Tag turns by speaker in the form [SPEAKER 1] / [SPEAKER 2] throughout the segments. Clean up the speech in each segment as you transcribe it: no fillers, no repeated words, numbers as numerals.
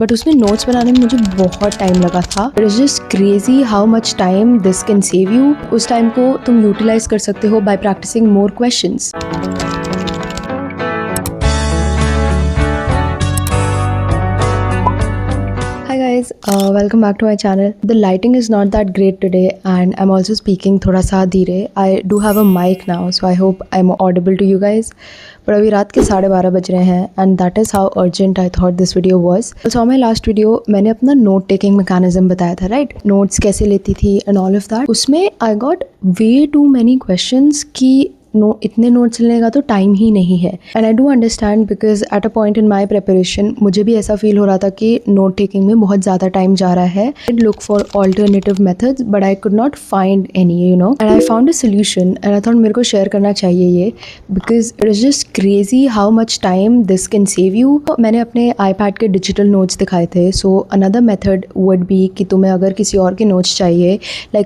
[SPEAKER 1] But उसमें notes बनाने में मुझे बहुत टाइम लगा था। It is just crazy how much time this can save you. उस टाइम को तुम यूटिलाइज कर सकते हो by practising more questions. Hi guys, welcome back to my channel. The lighting is not that great today and I'm also speaking थोड़ा सा धीरे. I do have a mic now, so I hope I'm audible to you guys. पर अभी रात के 12:30 बज रहे हैं and that is how urgent I thought this video was. Also my last video मैंने अपना note taking mechanism बताया था, right? Notes कैसे लेती थी and all of that. उसमें I got way too many questions कि इतने नोट्स लेने का तो टाइम ही नहीं है। And I do understand because at a point in my preparation मुझे भी ऐसा फील हो रहा था कि नोट टेकिंग में बहुत ज़्यादा टाइम जा रहा है। I look for alternative methods but I could not find any and I found a solution and I thought मेरे को शेयर करना चाहिए ये because it is just crazy how much time this can save you. मैंने अपने iPad के digital notes दिखाए थे। So another method would be कि तुम्हें अगर किसी और के नोट्स चाहिए,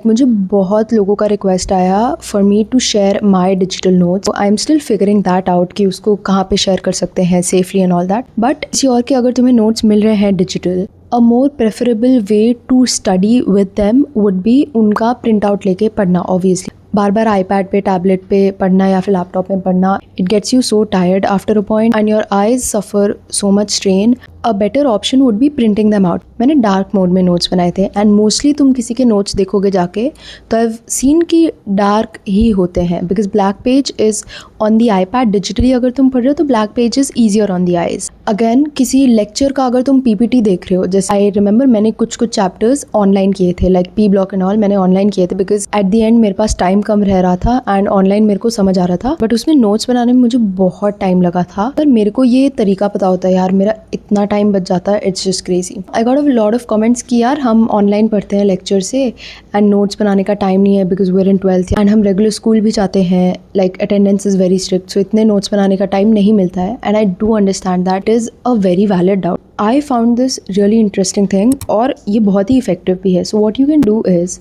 [SPEAKER 1] मुझे बहुत लोगों का रिक्वेस्ट आया for me to share my digital notes. I am still figuring that out कि उसको कहाँ पे शेयर कर सकते हैं safely and all that. But किसी और के अगर तुम्हें नोट्स मिल रहे हैं digital, a more preferable way to study with them would be उनका प्रिंट आउट लेके पढ़ना। ऑब्वियसली बार बार iPad पे, टैबलेट पे पढ़ना या फिर लैपटॉप में पढ़ना, it gets you so tired after a point and your eyes suffer so much strain. A better option would be printing them out. मैंने डार्क मोड में नोट्स बनाए थे एंड मोस्टली तुम किसी के नोट्स देखोगे जाके तो आई हैव सीन कि डार्क ही होते हैं because black page is on the iPad। Digitally अगर तुम पढ़ रहे हो तो black page is easier on the eyes. Again किसी लेक्चर का अगर तुम PPT देख रहे हो, जैसे आई रिमेंबर मैंने कुछ चैप्टर्स ऑनलाइन किए थे like P block and all मैंने ऑनलाइन किए थे बिकॉज एट द एंड मेरे पास टाइम कम रह रहा था एंड ऑनलाइन मेरे को समझ आ रहा था। बट उसमें नोट्स बनाने में मुझे बहुत टाइम लगा था। पर मेरे को ये तरीका पता होता है यार, मेरा इतना टाइम बच जाता है, it's just crazy. I got a lot of comments कि यार हम ऑनलाइन पढ़ते हैं लेक्चर से एंड नोट्स बनाने का टाइम नहीं है because we are in 12th and हम रेगुलर स्कूल भी जाते हैं, like attendance is very strict, so इतने नोट्स बनाने का टाइम नहीं मिलता है। And I do understand that is a very valid doubt. I found this really interesting thing और ये बहुत ही इफेक्टिव भी है। So what you can do is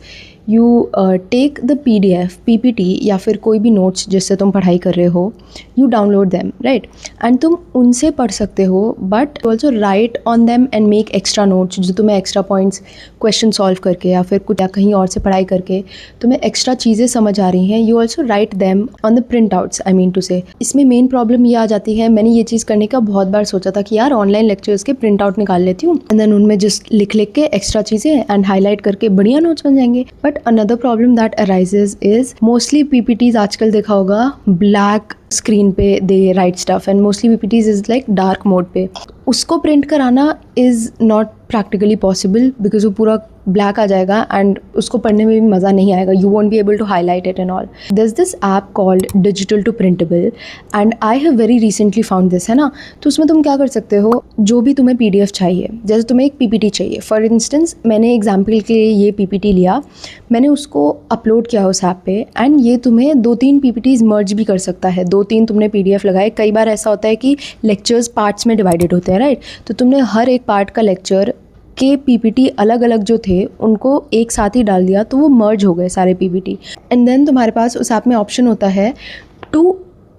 [SPEAKER 1] you take the PDF, PPT या फिर कोई भी नोट्स जिससे तुम पढ़ाई कर रहे हो, you download them, right? And तुम उनसे पढ़ सकते हो but also right on them and make extra notes जो तुम्हें एक्स्ट्रा पॉइंट्स क्वेश्चन सॉल्व करके या फिर कुछ या कहीं और से पढ़ाई करके तुम्हें एक्स्ट्रा चीज़ें समझ आ रही हैं, you also write them on the printouts. I mean to say इसमें मेन प्रॉब्लम ये आ जाती है, मैंने ये चीज़ करने का बहुत बार सोचा था कि यार ऑनलाइन लेक्चर्स के प्रिंट आउट निकाल लेती हूँ एंड देन उनमें जस्ट लिख के एक्स्ट्रा चीज़ें एंड हाईलाइट करके बढ़िया नोट्स बन जाएंगे। But another problem that arises is mostly PPTs आजकल देखा होगा ब्लैक स्क्रीन पे they write stuff and mostly PPTs is like dark mode पे। उसको प्रिंट कराना is not practically possible because वो पूरा ब्लैक आ जाएगा एंड उसको पढ़ने में भी मज़ा नहीं आएगा। You won't be able to highlight it and all. There is this app called digital to printable and I have very recently found this, है ना। तो उसमें तुम क्या कर सकते हो, जो भी तुम्हें PDF चाहिए, जैसे तुम्हें एक PPT चाहिए फॉर इंस्टेंस, मैंने एग्जाम्पल के लिए ये PPT लिया, मैंने उसको अपलोड किया उस ऐप पे एंड ये तुम्हें 2-3 PPTs मर्ज भी कर सकता है। 2-3 तुमने PDF लगाए, कई बार ऐसा होता है कि लेक्चर्स पार्ट्स में डिवाइडेड होते हैं, राइट? तो तुमने हर एक पार्ट का लेक्चर के PPT अलग अलग जो थे उनको एक साथ ही डाल दिया तो वो मर्ज हो गए सारे PPT। एंड देन तुम्हारे पास उस ऐप में ऑप्शन होता है to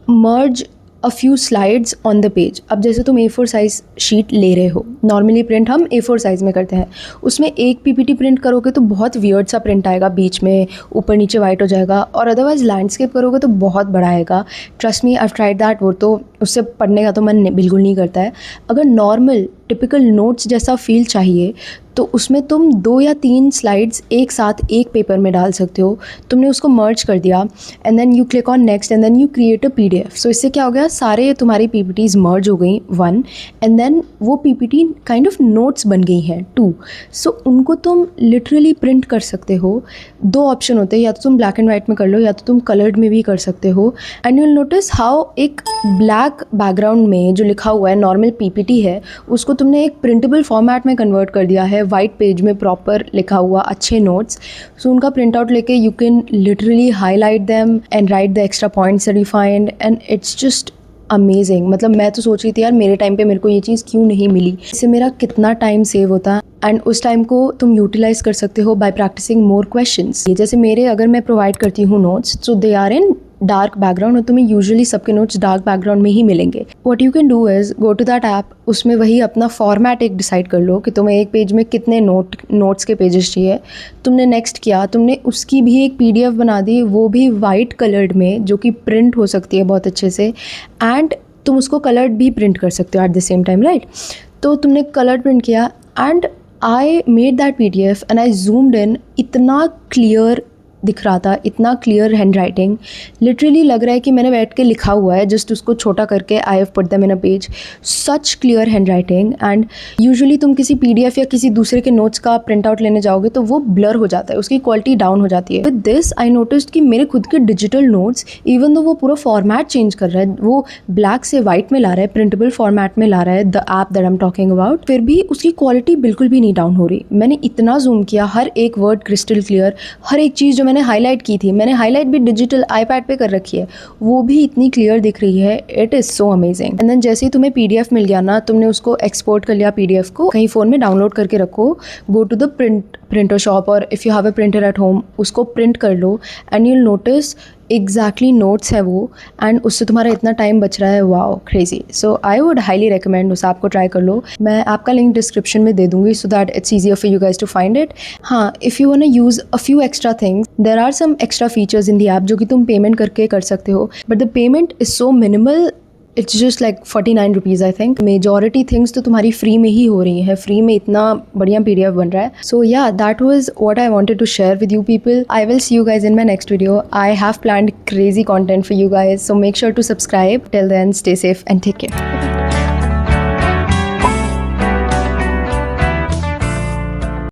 [SPEAKER 1] merge a few slides on the page. अब जैसे तुम A4 साइज़ शीट ले रहे हो, नॉर्मली प्रिंट हम A4 साइज़ में करते हैं, उसमें एक PPT प्रिंट करोगे तो बहुत वियर्ड सा प्रिंट आएगा, बीच में ऊपर नीचे वाइट हो जाएगा, और अदरवाइज़ लैंडस्केप करोगे तो बहुत बड़ा आएगा। Trust me, I have tried that, वो तो उससे पढ़ने का तो मन बिल्कुल नहीं करता है। अगर नॉर्मल टिपिकल नोट्स जैसा फील चाहिए तो उसमें तुम 2 या 3 स्लाइड्स एक साथ एक पेपर में डाल सकते हो। तुमने उसको मर्ज कर दिया and then you click on next and then you create a PDF। So इससे क्या हो गया, सारे तुम्हारी PPTs मर्ज हो गई 1 एंड देन वो PPT काइंड ऑफ नोट्स बन गई हैं 2। सो उनको तुम लिटरली प्रिंट कर सकते हो। 2 ऑप्शन होते हैं, या तो तुम ब्लैक एंड वाइट में कर लो या तो तुम कलर्ड में भी कर सकते हो। And you will notice how एक ब्लैक बैकग्राउंड में जो लिखा हुआ है नॉर्मल PPT है उसको तुमने एक प्रिंटेबल फॉर्मेट में कन्वर्ट कर दिया है, वाइट पेज में प्रॉपर लिखा हुआ अच्छे नोट्स। सो उनका प्रिंट आउट लेके you can literally highlight them and right the extra points that you find and it's just amazing. मतलब मैं तो सोच रही थी यार मेरे टाइम पे मेरे को ये चीज़ क्यों नहीं मिली, इससे मेरा कितना टाइम सेव होता। एंड उस टाइम को तुम यूटिलाइज कर सकते हो बाय प्रैक्टिसिंग मोर क्वेश्चंस। जैसे मेरे अगर मैं प्रोवाइड करती हूँ notes, so they are in dark background और तुम्हें यूजुअली सबके नोट्स डार्क बैकग्राउंड में ही मिलेंगे. What you can do is go to that app, उसमें वही अपना फॉर्मेट एक डिसाइड कर लो कि तुम्हें एक पेज में कितने नोट्स के पेजेस चाहिए. तुमने नेक्स्ट किया, तुमने उसकी भी एक PDF बना दी, वो भी वाइट कलर्ड में, जो कि प्रिंट हो सकती है बहुत अच्छे से, एंड तुम उसको कलर्ड भी प्रिंट कर सकते हो at the same time, right. तो तुमने कलर प्रिंट किया and I made that PDF and I zoomed in. इतना क्लियर दिख रहा था, इतना क्लियर हैंड राइटिंग, लिटरली लग रहा है कि मैंने बैठ के लिखा हुआ है, जस्ट उसको छोटा करके I have put them in a page. Such clear hand writing. And usually तुम किसी PDF या किसी दूसरे के नोट्स का प्रिंट आउट लेने जाओगे तो वो ब्लर हो जाता है, उसकी क्वालिटी डाउन हो जाती है. विद दिस आई नोटिस्ड कि मेरे खुद के डिजिटल नोट्स, इवन दो वो पूरा फॉर्मेट चेंज कर रहा है, वो ब्लैक से वाइट में ला रहा है, प्रिंटेबल फॉर्मेट में ला रहा है, the app that I am talking about, फिर भी उसकी क्वालिटी बिल्कुल भी नहीं डाउन हो रही. मैंने इतना जूम किया, हर एक वर्ड क्रिस्टल क्लियर, हर एक चीज़ जो मैंने हाईलाइट की थी, मैंने हाईलाइट भी डिजिटल iPad पे कर रखी है, वो भी इतनी क्लियर दिख रही है. It is so amazing. And then जैसे ही तुम्हें PDF मिल गया ना, तुमने उसको एक्सपोर्ट कर लिया PDF को, कहीं फ़ोन में डाउनलोड करके रखो, go to the printer shop और if you have a printer at home, उसको प्रिंट कर लो and you'll notice exactly notes है वो, एंड उससे तुम्हारा इतना टाइम बच रहा है. Wow, crazy. So I would highly recommend उस ऐप को ट्राई कर लो. मैं ऐप का लिंक डिस्क्रिप्शन में दे दूँगी so that it's easier for you guys to find it. हाँ, if you want to use a few extra things, there are some extra features in the app जो कि तुम पेमेंट करके कर सकते हो, but the payment is so minimal. It's just like 49 rupees I think. Majority things तो तुम्हारी free में ही हो रही हैं, फ्री में इतना बढ़िया PDF बन रहा है. So yeah, that was what I wanted to share with you people. I will see you guys in my next video. I have planned crazy content for you guys, so make sure to subscribe. Till then, stay safe and take care.